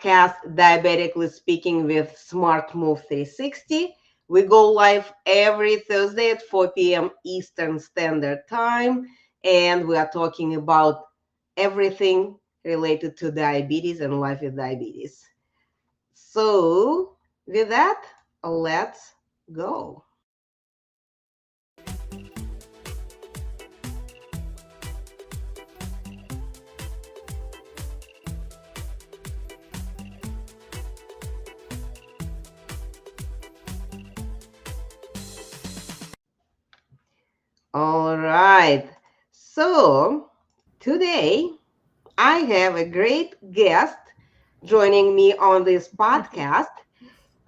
podcast, Diabetically Speaking with SmartMove360. We go live every Thursday at 4 p.m. Eastern Standard Time, and we are talking about everything related to diabetes and life with diabetes. So, with that, let's go. All right. So, today I have a great guest joining me on this podcast.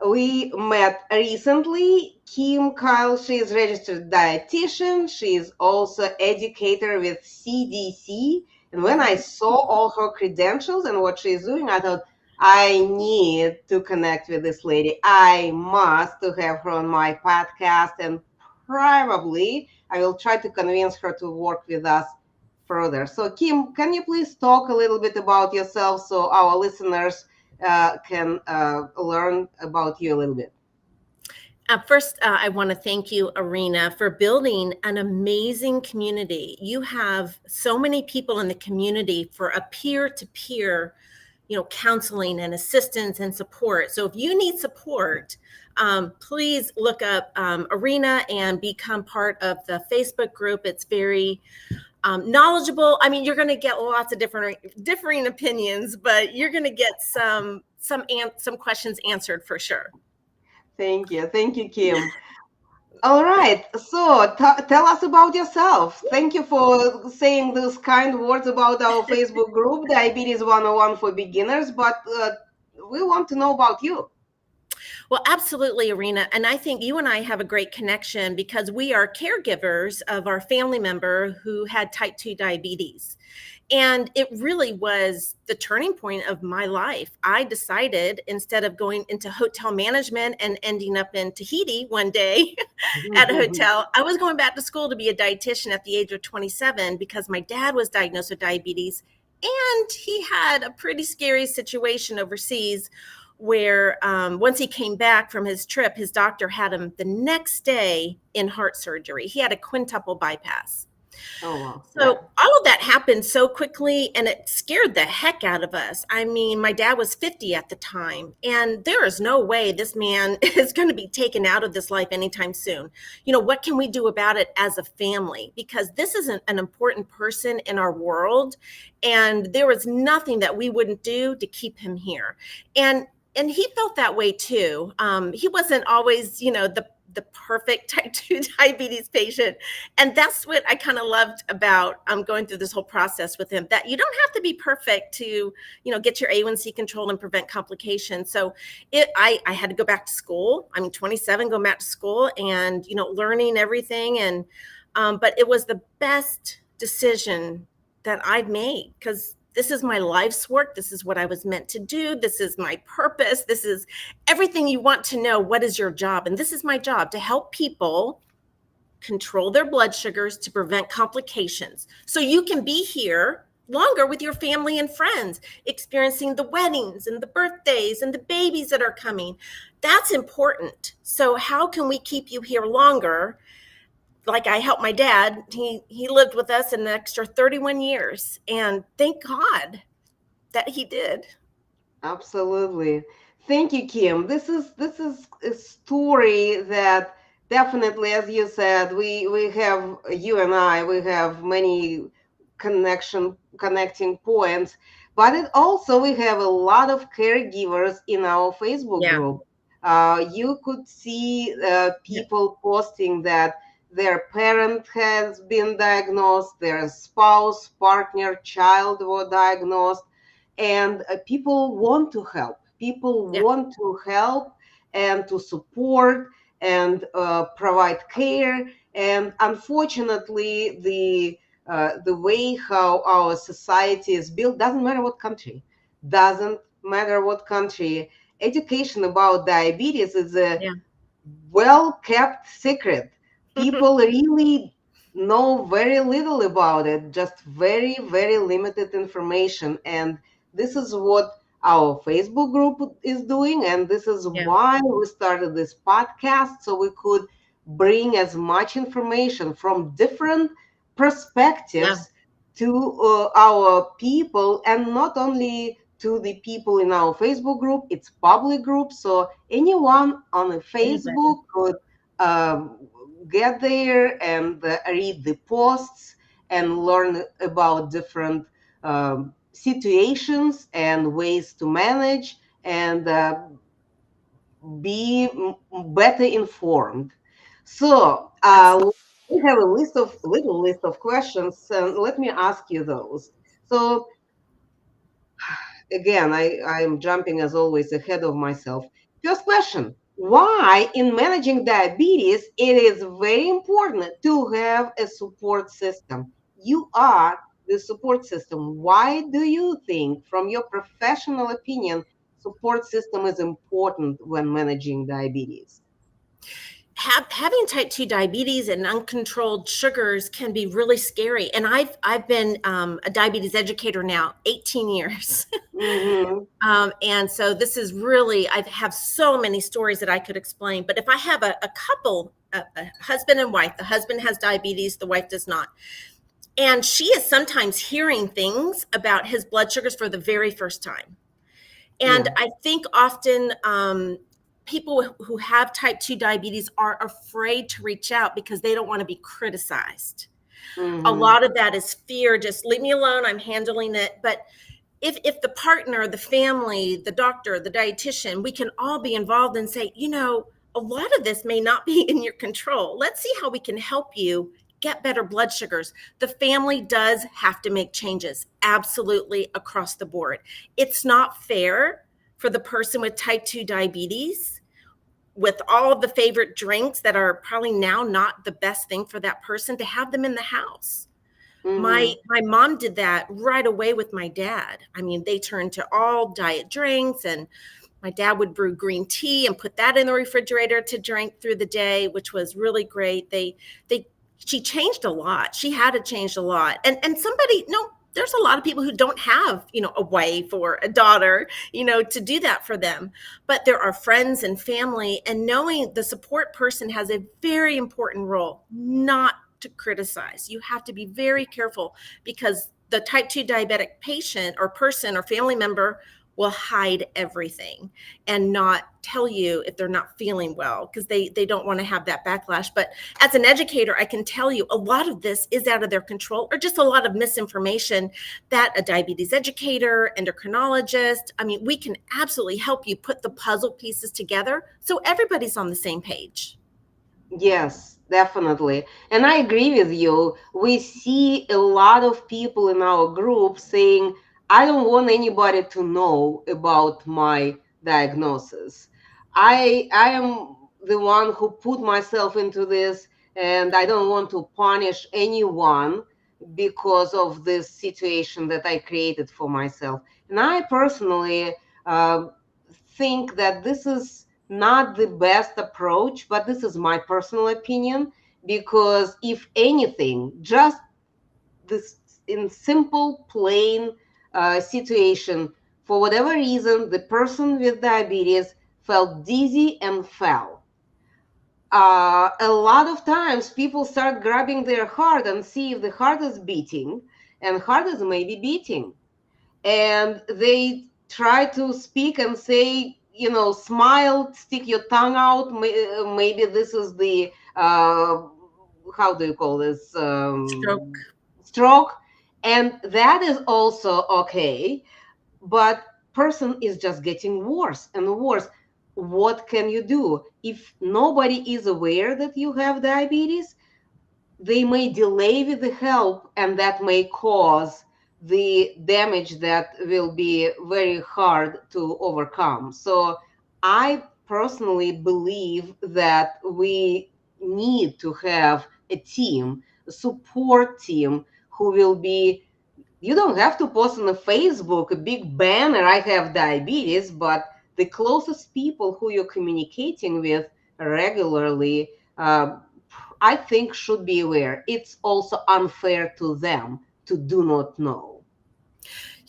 We met recently. Kim Kyle, she is registered dietitian. She is also educator with CDC. And when I saw all her credentials and what she's doing, I thought, I need to connect with this lady. I must to have her on my podcast, and probably I will try to convince her to work with us further. So Kim, can you please talk a little bit about yourself so our listeners can learn about you a little bit? First, I want to thank you, Arena, for building an amazing community. You have so many people in the community for a peer-to-peer, counseling and assistance and support. So if you need support, please look up Arena and become part of the Facebook group. It's very knowledgeable. I mean, you're going to get lots of differing opinions, but you're going to get some questions answered for sure. Thank you, Kim. All right, so tell us about yourself. Thank you for saying those kind words about our Facebook group, Diabetes 101 for Beginners, but we want to know about you. Well, absolutely, Arena. And I think you and I have a great connection because we are caregivers of our family member who had type 2 diabetes. And it really was the turning point of my life. I decided, instead of going into hotel management and ending up in Tahiti one day at a hotel, I was going back to school to be a dietitian at the age of 27 because my dad was diagnosed with diabetes and he had a pretty scary situation overseas where once he came back from his trip, his doctor had him the next day in heart surgery. He had a quintuple bypass. Oh, wow. So all of that happened so quickly, and it scared the heck out of us. I mean, my dad was 50 at the time, and there is no way this man is going to be taken out of this life anytime soon. What can we do about it as a family? Because this is an important person in our world, and there was nothing that we wouldn't do to keep him here. And he felt that way too. He wasn't always, the perfect type 2 diabetes patient. And that's what I kind of loved about going through this whole process with him, that you don't have to be perfect to, get your A1C controlled and prevent complications. So I had to go back to school. I'm 27, going back to school and, learning everything. And, but it was the best decision that I've made because this is my life's work. This is what I was meant to do. This is my purpose. This is everything you want to know. What is your job? And this is my job, to help people control their blood sugars to prevent complications. So you can be here longer with your family and friends, experiencing the weddings and the birthdays and the babies that are coming. That's important. So how can we keep you here longer? Like I helped my dad, he lived with us an extra 31 years. And thank God that he did. Absolutely. Thank you, Kim. This is a story that definitely, as you said, we have, you and I, we have many connecting points, but it also, we have a lot of caregivers in our Facebook group. You could see people posting that their parent has been diagnosed, their spouse, partner, child were diagnosed, and people want to help. People want to help and to support and provide care. And unfortunately, the way how our society is built, doesn't matter what country, education about diabetes is a well-kept secret. People really know very little about it, just very, very limited information. And this is what our Facebook group is doing. And this is Yeah. why we started this podcast, so we could bring as much information from different Yeah. perspectives to our people, and not only to the people in our Facebook group, it's public group. So anyone on a Anybody. Facebook could get there and read the posts and learn about different situations and ways to manage and be better informed. So Absolutely. we have a little list of questions, and let me ask you those. So again, I am jumping as always ahead of myself. First question: why, in managing diabetes, it is very important to have a support system? You are the support system. Why do you think, from your professional opinion, support system is important when managing diabetes? Having type 2 diabetes and uncontrolled sugars can be really scary. And I've been a diabetes educator now 18 years. Mm-hmm. And so this is really, I have so many stories that I could explain. But if I have a couple, a husband and wife, the husband has diabetes, the wife does not. And she is sometimes hearing things about his blood sugars for the very first time. And Yeah. I think often people who have type 2 diabetes are afraid to reach out because they don't want to be criticized. A Mm-hmm. lot of that is fear, just leave me alone, I'm handling it. But if the partner, the family, the doctor, the dietitian, we can all be involved and say, a lot of this may not be in your control. Let's see how we can help you get better blood sugars. The family does have to make changes, absolutely across the board. It's not fair for the person with type 2 diabetes with all of the favorite drinks that are probably now not the best thing for that person to have them in the house. My Mm-hmm. my mom did that right away with my dad. I mean, they turned to all diet drinks, and my dad would brew green tea and put that in the refrigerator to drink through the day, which was really great. They She changed a lot. She had to change a lot. And somebody, no, there's a lot of people who don't have, a wife or a daughter, to do that for them. But there are friends and family, and knowing the support person has a very important role, not to criticize. You have to be very careful because the type 2 diabetic patient or person or family member will hide everything and not tell you if they're not feeling well because they don't want to have that backlash. But as an educator, I can tell you a lot of this is out of their control or just a lot of misinformation that a diabetes educator, endocrinologist, I mean, we can absolutely help you put the puzzle pieces together so everybody's on the same page. Yes, definitely. And I agree with you. We see a lot of people in our group saying, I don't want anybody to know about my diagnosis. I am the one who put myself into this, and I don't want to punish anyone because of this situation that I created for myself. And I personally uh, think that this is not the best approach, but this is my personal opinion. Because if anything, just this in simple, plain situation, for whatever reason, the person with diabetes felt dizzy and fell. A lot of times people start grabbing their heart and see if the heart is beating, and heart is maybe beating, and they try to speak and say, smile, stick your tongue out. Maybe this is the how do you call this, Stroke. stroke, and that is also okay. But person is just getting worse and worse. What can you do if nobody is aware that you have diabetes? They may delay with the help, and that may cause the damage that will be very hard to overcome. So I personally believe that we need to have a team, a support team, who will be, you don't have to post on the Facebook a big banner, I have diabetes, but the closest people who you're communicating with regularly, uh, I think should be aware. It's also unfair to them to do not know.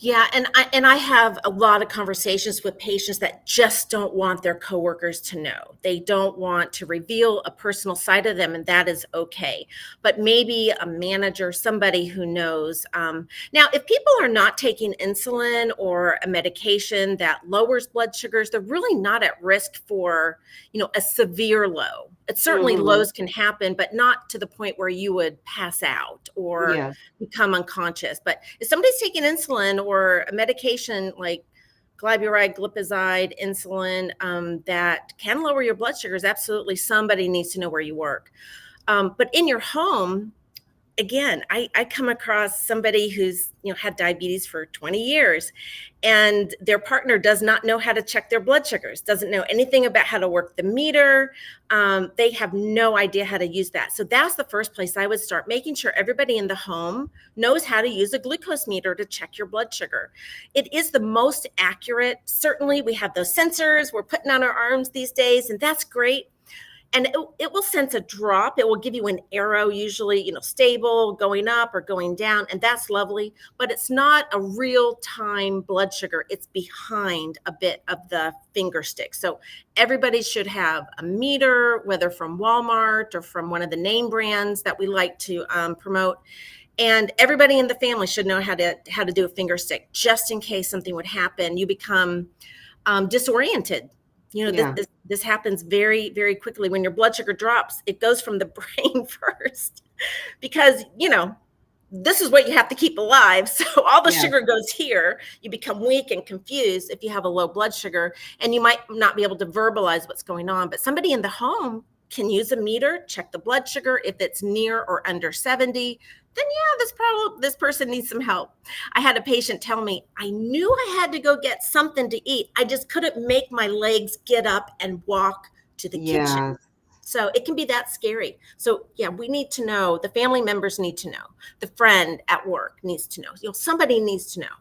Yeah, and I have a lot of conversations with patients that just don't want their coworkers to know. They don't want to reveal a personal side of them, and that is okay. But maybe a manager, somebody who knows. Now, if people are not taking insulin or a medication that lowers blood sugars, they're really not at risk for, a severe low. It certainly Hmm. lows can happen, but not to the point where you would pass out or Yes, become unconscious. But if somebody's taking insulin or a medication like glyburide, glipizide, insulin that can lower your blood sugars, absolutely somebody needs to know where you work. But in your home, again, I come across somebody who's had diabetes for 20 years, and their partner does not know how to check their blood sugars, doesn't know anything about how to work the meter. They have no idea how to use that. So that's the first place I would start, making sure everybody in the home knows how to use a glucose meter to check your blood sugar. It is the most accurate. Certainly, we have those sensors we're putting on our arms these days, and that's great, and it will sense a drop. It will give you an arrow, usually stable, going up or going down, and that's lovely. But it's not a real time blood sugar. It's behind a bit of the finger stick. So everybody should have a meter, whether from Walmart or from one of the name brands that we like to promote. And everybody in the family should know how to do a finger stick, just in case something would happen. You become disoriented. This, yeah, this this happens very, very quickly. When your blood sugar drops, it goes from the brain first, because this is what you have to keep alive. So all the yes, sugar goes here. You become weak and confused if you have a low blood sugar, and you might not be able to verbalize what's going on. But somebody in the home can use a meter, check the blood sugar. If it's near or under 70, then yeah, this person needs some help. I had a patient tell me, I knew I had to go get something to eat. I just couldn't make my legs get up and walk to the kitchen. yes. So it can be that scary. So yeah, we need to know. The family members need to know. The friend at work needs to know. Somebody needs to know.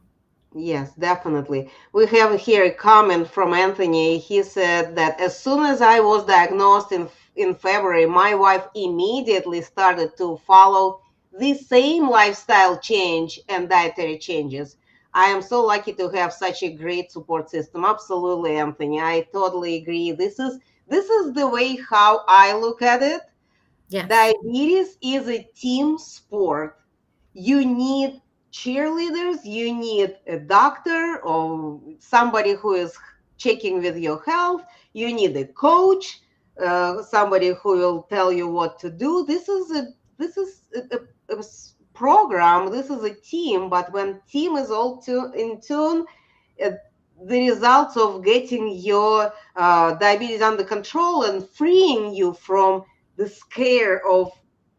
Yes, definitely. We have here a comment from Anthony. He said that as soon as I was diagnosed in February, my wife immediately started to follow the same lifestyle change and dietary changes. I am so lucky to have such a great support system. Absolutely, Anthony. I totally agree. This is the way how I look at it. Yes. Diabetes is a team sport. You need cheerleaders, you need a doctor or somebody who is checking with your health, you need a coach, somebody who will tell you what to do. This is a program, this is a team, but when team is all in tune, uh, the results of getting your diabetes under control and freeing you from the scare of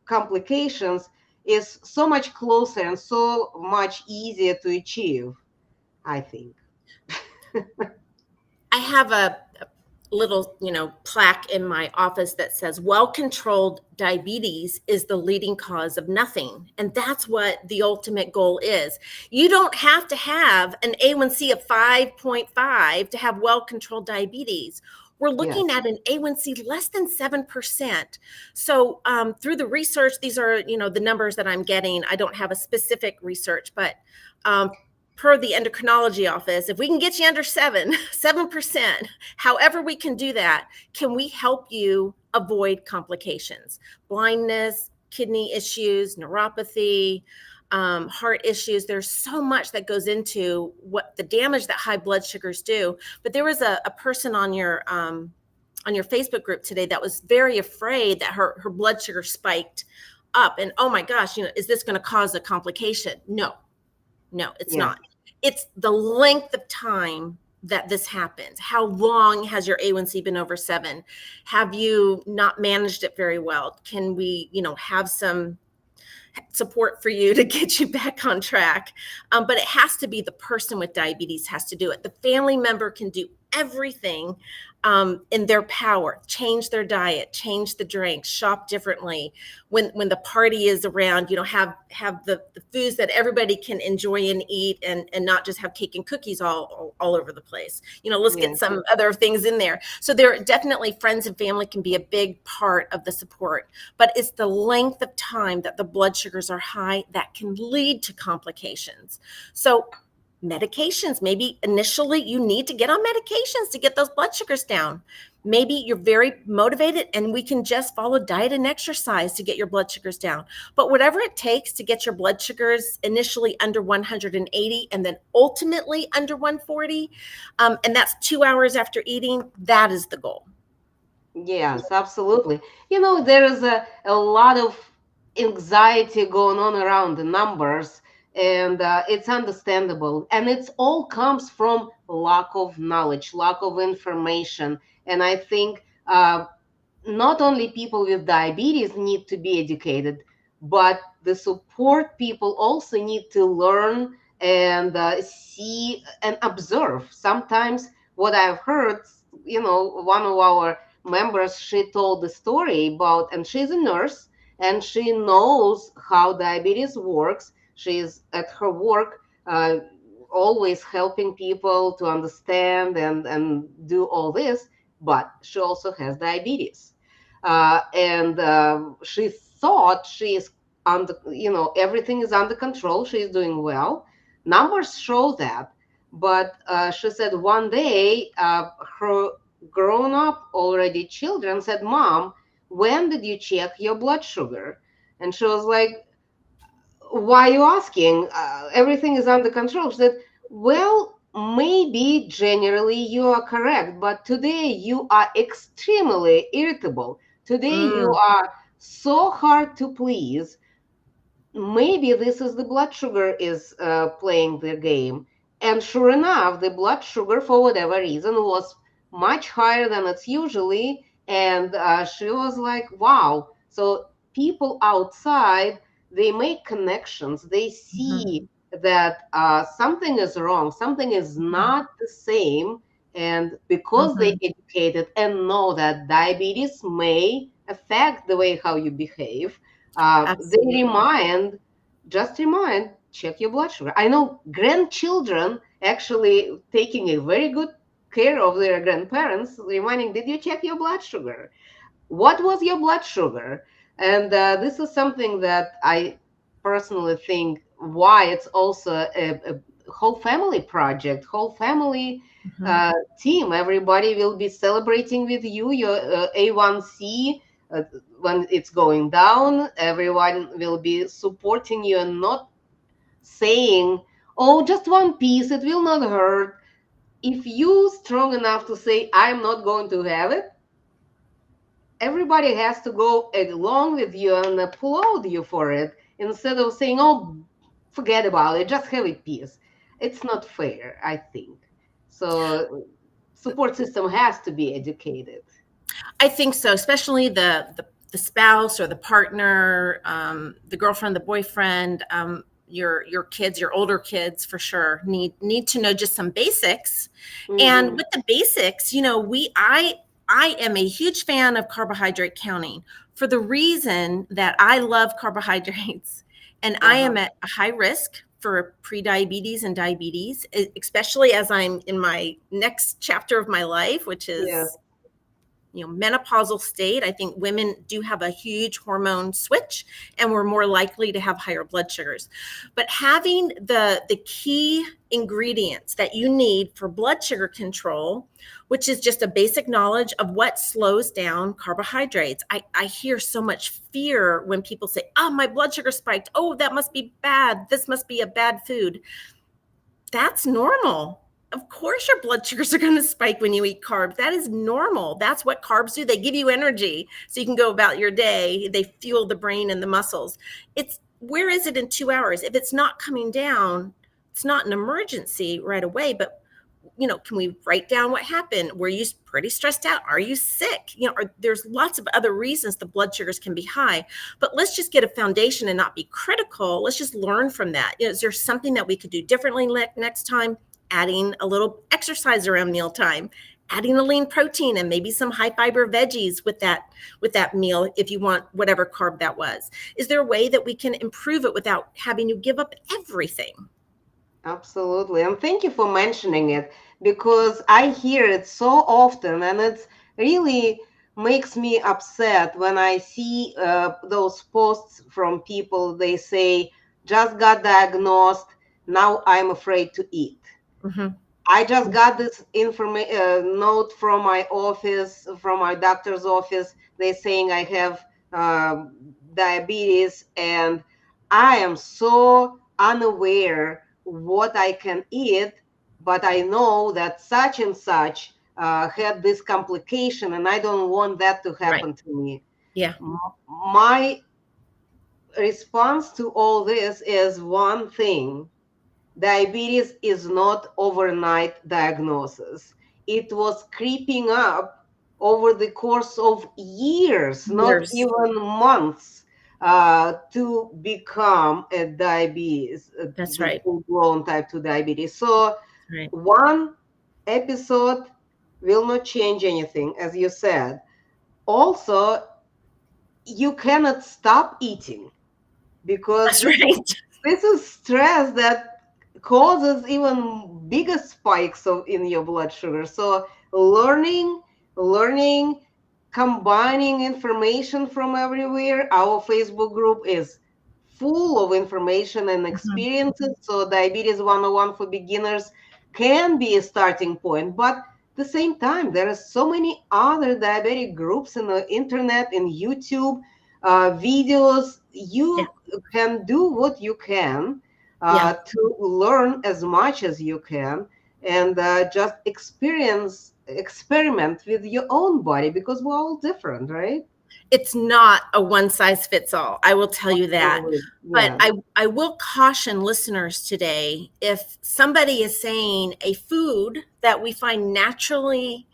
complications is so much closer and so much easier to achieve, I think. I have a little, plaque in my office that says well-controlled diabetes is the leading cause of nothing. And that's what the ultimate goal is. You don't have to have an A1C of 5.5 to have well-controlled diabetes. We're Yes, looking at an A1C less than 7%. So through the research, these are, the numbers that I'm getting. I don't have a specific research, but per the endocrinology office, if we can get you under 7%, however we can do that, can we help you avoid complications, blindness, kidney issues, neuropathy, heart issues? There's so much that goes into what the damage that high blood sugars do. But there was a person on your Facebook group today that was very afraid that her blood sugar spiked up, and oh my gosh, is this going to cause a complication? No, it's yes, not. It's the length of time that this happens. How long has your A1C been over 7? Have you not managed it very well? Can we, have some support for you to get you back on track? But it has to be the person with diabetes has to do it. The family member can do everything in their power, change their diet, change the drinks, shop differently. When the party is around, have the foods that everybody can enjoy and eat, and not just have cake and cookies all over the place. Let's get yes, some other things in there. So there definitely friends and family can be a big part of the support, but it's the length of time that the blood sugars are high that can lead to complications. So Medications. Maybe initially you need to get on medications to get those blood sugars down. Maybe you're very motivated and we can just follow diet and exercise to get your blood sugars down. But whatever it takes to get your blood sugars initially under 180 and then ultimately under 140, and that's 2 hours after eating, that is the goal. Yes, absolutely. There is a lot of anxiety going on around the numbers, and it's understandable. And it's all comes from lack of knowledge, lack of information. And I think not only people with diabetes need to be educated, but the support people also need to learn and see and observe. Sometimes what I've heard, one of our members, she told the story about, and she's a nurse and she knows how diabetes works. She's at her work. Always helping people to understand and do all this, but she also has diabetes, and she thought she's under, everything is under control. She's doing well. Numbers show that. But she said one day, her grown up already children said, "Mom, when did you check your blood sugar?" And she was like, "Why are you asking? Everything is under control." She said, "Well, maybe generally you are correct, but today you are extremely irritable. Today you Mm, are so hard to please. Maybe this is the blood sugar is playing the game." And sure enough, the blood sugar, for whatever reason, was much higher than it's usually. And she was like, wow. So people outside, they make connections. They see mhm, that something is wrong, something is mhm, not the same. And because they mhm. educated and know that diabetes may affect the way how you behave, they Absolutely. remind, check your blood sugar. I know grandchildren actually taking a very good care of their grandparents, reminding, did you check your blood sugar? What was your blood sugar? And this is something that I personally think why it's also a whole family project, whole family Mhm. uh, team. Everybody will be celebrating with you your A1C. When it's going down, everyone will be supporting you and not saying, oh, just one piece, it will not hurt. If you strong enough to say, I'm not going to have it, everybody has to go along with you and applaud you for it instead of saying, oh, forget about it, just have a piece. It's not fair, I think. So support system has to be educated. I think so, especially the spouse or the partner, the girlfriend, the boyfriend, your kids, your older kids for sure need to know just some basics. And Hmm. with the basics, I am a huge fan of carbohydrate counting for the reason that I love carbohydrates, and I am Uh-huh. at a high risk for prediabetes and diabetes, especially as I'm in my next chapter of my life, which Yes, is menopausal state. I think women do have a huge hormone switch and we're more likely to have higher blood sugars. But having the key ingredients that you need for blood sugar control, which is just a basic knowledge of what slows down carbohydrates. I hear so much fear when people say, oh, my blood sugar spiked, oh, that must be bad, this must be a bad food. That's normal. Of course, your blood sugars are going to spike when you eat carbs. That is normal. That's what carbs do. They give you energy so you can go about your day. They fuel the brain and the muscles. It's where is it in 2 hours? If it's not coming down, it's not an emergency right away, but can we write down what happened? Were you pretty stressed out? Are you sick? There's lots of other reasons the blood sugars can be high, but let's just get a foundation and not be critical. Let's just learn from that. Is there something that we could do differently next time? Adding a little exercise around mealtime, adding a lean protein and maybe some high fiber veggies with that meal if you want whatever carb that was. Is there a way that we can improve it without having to give up everything? absolutely. And thank you for mentioning it because I hear it so often and it's really makes me upset when I see those posts from people. They say, just got diagnosed. Now I'm afraid to eat. Hmm. I just got this note from my office, from my doctor's office. They saying I have diabetes, and I am so unaware what I can eat, but I know that such and such had this complication, and I don't want that to Right. happen to me. Yeah. My response to all this is one thing: diabetes is not overnight diagnosis. It was creeping up over the course of years, not Years. even months, to become a diabetes, That's the right. full-blown type 2 diabetes. So Right. one episode will not change anything, as you said. Also, you cannot stop eating, because That's right. this is stress that causes even bigger spikes in your blood sugar. So learning, combining information from everywhere. Our Facebook group is full of information and Mhm. experiences. So Diabetes 101 for beginners can be a starting point, but at the same time, there are so many other diabetic groups in the internet, in YouTube, videos. Yeah. You can do what you can Yeah. to learn as much as you can, and just experiment with your own body, because we're all different, right? It's not a one size fits all. I will tell you that. Absolutely. But Yeah. I will caution listeners today, if somebody is saying a food that we find naturally,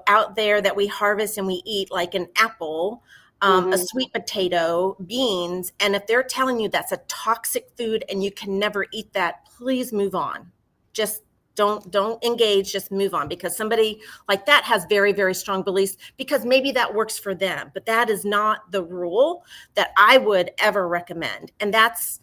out there that we harvest and we eat, like an apple, a Hmm. sweet potato, beans, and if they're telling you that's a toxic food and you can never eat that, please move on. Just don't engage, just move on, because somebody like that has very, very strong beliefs, because maybe that works for them, but that is not the rule that I would ever recommend. And that's,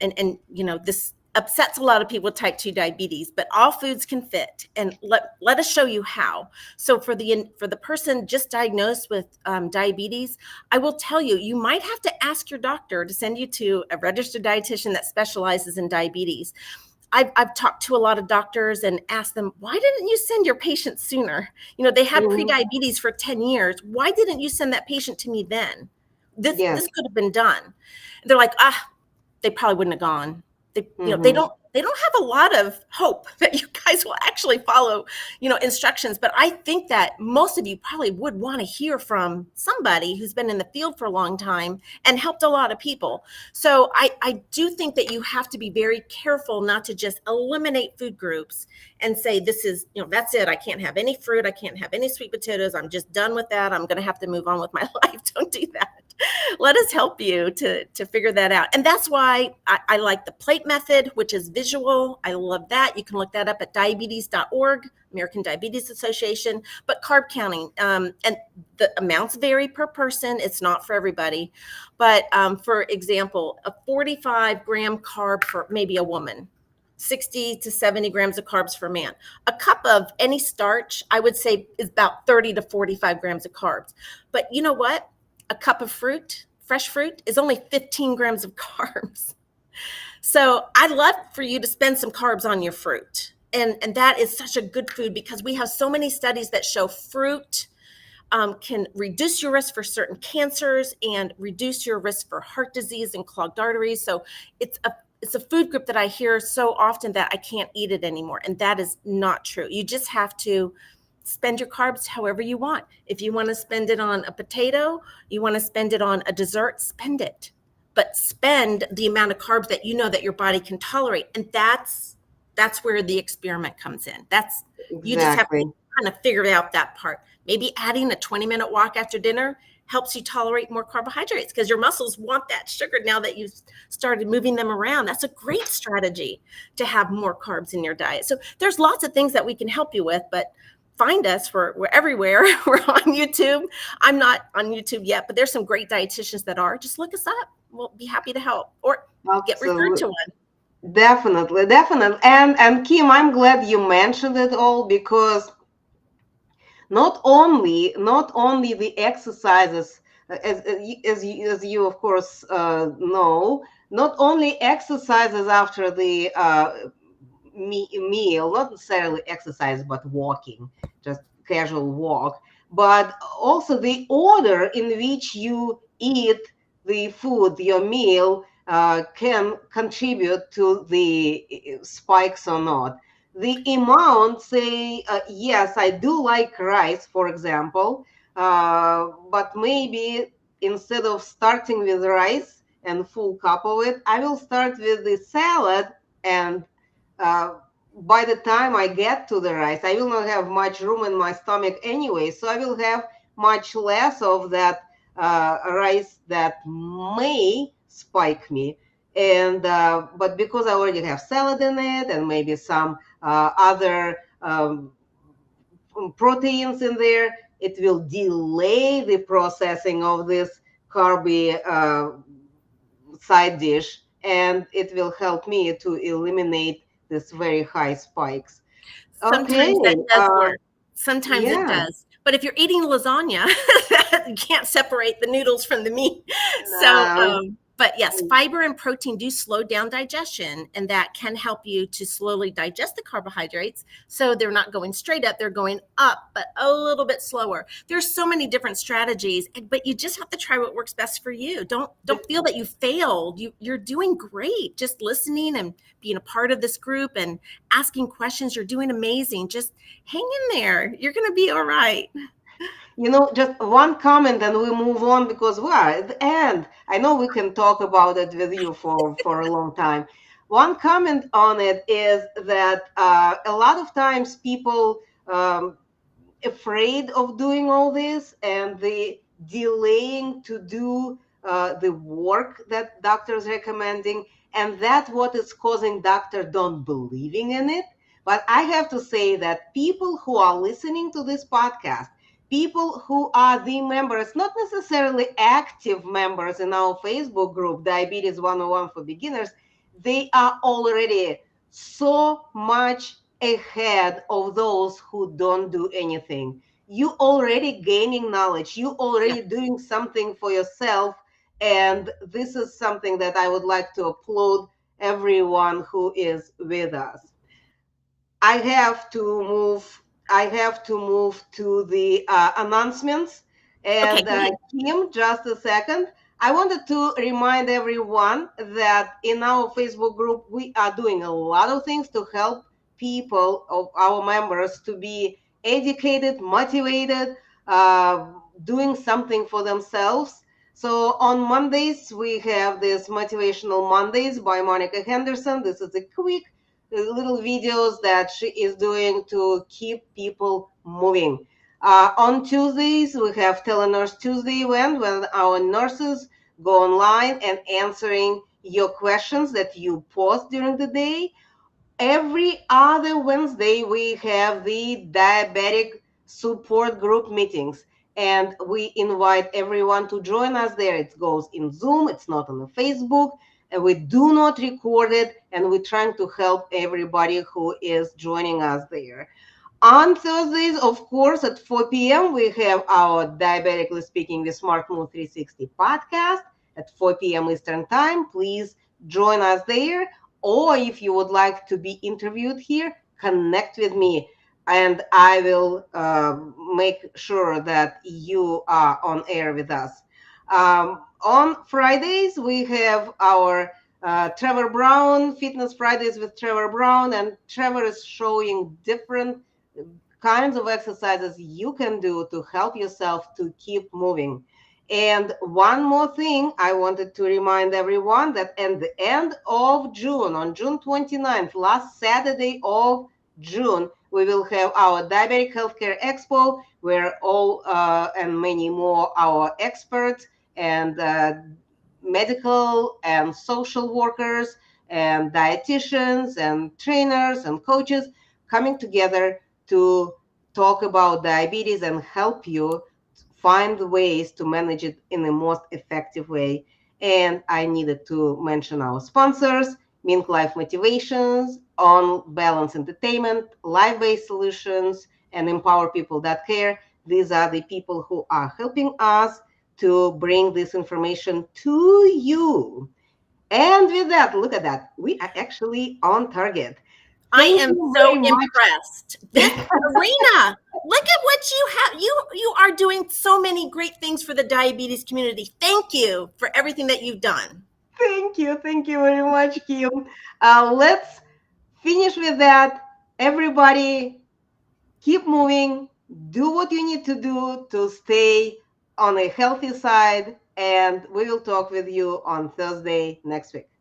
and this upsets a lot of people with type 2 diabetes, but all foods can fit, and let us show you how. So for the person just diagnosed with diabetes, I will tell you, you might have to ask your doctor to send you to a registered dietitian that specializes in diabetes. I've talked to a lot of doctors and asked them, why didn't you send your patient sooner? They had Hmm. prediabetes for 10 years. Why didn't you send that patient to me then? This Yes. could have been done. They're like, they probably wouldn't have gone. They, they Hmm. don't have a lot of hope that you guys will actually follow, instructions. But I think that most of you probably would want to hear from somebody who's been in the field for a long time and helped a lot of people. So I do think that you have to be very careful not to just eliminate food groups and say, this is, that's it. I can't have any fruit. I can't have any sweet potatoes. I'm just done with that. I'm going to have to move on with my life. Don't do that. Let us help you to figure that out. And that's why I like the plate method, which is visual. I love that. You can look that up at diabetes.org, American Diabetes Association. But carb counting, and the amounts vary per person. It's not for everybody. But for example, a 45-gram carb for maybe a woman, 60 to 70 grams of carbs for a man. A cup of any starch, I would say, is about 30 to 45 grams of carbs. But you know what? A cup of fruit, fresh fruit, is only 15 grams of carbs. So I'd love for you to spend some carbs on your fruit. And that is such a good food, because we have so many studies that show fruit can reduce your risk for certain cancers and reduce your risk for heart disease and clogged arteries. So it's a food group that I hear so often that I can't eat it anymore. And that is not true. You just have to spend your carbs however you want. If you want to spend it on a potato, you want to spend it on a dessert, spend it. But spend the amount of carbs that you know that your body can tolerate. And that's where the experiment comes in. That's You just have to Exactly. kind of figure out that part. Maybe adding a 20-minute walk after dinner helps you tolerate more carbohydrates, because your muscles want that sugar now that you've started moving them around. That's a great strategy to have more carbs in your diet. So there's lots of things that we can help you with, but find us. We're everywhere. We're on YouTube. I'm not on YouTube yet, but there's some great dietitians that are. Just look us up. We'll be happy to help, or get referred to Absolutely. one. Definitely, definitely. And Kim, I'm glad you mentioned it all, because not only the exercises as you of course know, not only exercises after the meal, not necessarily exercise, but walking, just casual walk, but also the order in which you eat the food, your meal, can contribute to the spikes or not. The amount, say, yes, I do like rice, for example, but maybe instead of starting with rice and full cup of it, I will start with the salad, and uh, by the time I get to the rice, I will not have much room in my stomach anyway. So I will have much less of that rice that may spike me. And but because I already have salad in it and maybe some other proteins in there, it will delay the processing of this carby side dish, and it will help me to eliminate this very high spikes. Okay, Sometimes that does work. Sometimes it yeah, does. But if you're eating lasagna, you can't separate the noodles from the meat. So, um, but yes, fiber and protein do slow down digestion, and that can help you to slowly digest the carbohydrates. So they're not going straight up; they're going up, but a little bit slower. There's so many different strategies, but you just have to try what works best for you. Don't feel that you failed. You're doing great. Just listening and being a part of this group and asking questions. You're doing amazing. Just hang in there. You're going to be all right. just one comment and we move on because we're at the end. I know we can talk about it with you for a long time. One comment on it is that a lot of times people um, afraid of doing all this and the delaying to do the work that doctors recommending, and that's what is causing doctor don't believing in it. But I have to say that people who are listening to this podcast, people who are the members, not necessarily active members in our Facebook group Diabetes 101 for beginners, they are already so much ahead of those who don't do anything. You already gaining knowledge, you Yeah. already doing something for yourself, and this is something that I would like to applaud everyone who is with us. I have to move. I have to move to the announcements. Okay, And go ahead. Kim, just a second. I wanted to remind everyone that in our Facebook group, we are doing a lot of things to help people of our members to be educated, motivated, uh, doing something for themselves. So on Mondays, we have this Motivational Mondays by Monica Henderson. This is a quick little videos that she is doing to keep people moving. On Tuesdays, we have Telenurse Tuesday event when our nurses go online and answering your questions that you post during the day. Every other Wednesday, we have the diabetic support group meetings, and we invite everyone to join us there. It goes in Zoom, it's not on the Facebook, and we do not record it, and we're trying to help everybody who is joining us there. On Thursdays, of course, at 4 p.m., we have our Diabetically Speaking with SmartMove360 podcast at 4 p.m. Eastern Time. Please join us there. Or if you would like to be interviewed here, connect with me and I will make sure that you are on air with us. On Fridays, we have our Trevor Brown, Fitness Fridays with Trevor Brown, and Trevor is showing different kinds of exercises you can do to help yourself to keep moving. And one more thing, I wanted to remind everyone that at the end of June, on June 29th, last Saturday of June, we will have our Diabetic Healthcare Expo, where all and many more our experts and medical and social workers and dietitians and trainers and coaches coming together to talk about diabetes and help you find ways to manage it in the most effective way. And I needed to mention our sponsors, Mink Life Motivations, On Balance Entertainment, Life Based Solutions, and Empower People That Care. These are the people who are helping us to bring this information to you. And with that, look at that. We are actually on target. I Thank am you so very impressed. This much. Arena, look at what you have. You are doing so many great things for the diabetes community. Thank you for everything that you've done. Thank you. Thank you very much, Kim. Let's finish with that. Everybody, keep moving. Do what you need to do to stay on a healthy side. And we will talk with you on Thursday next week.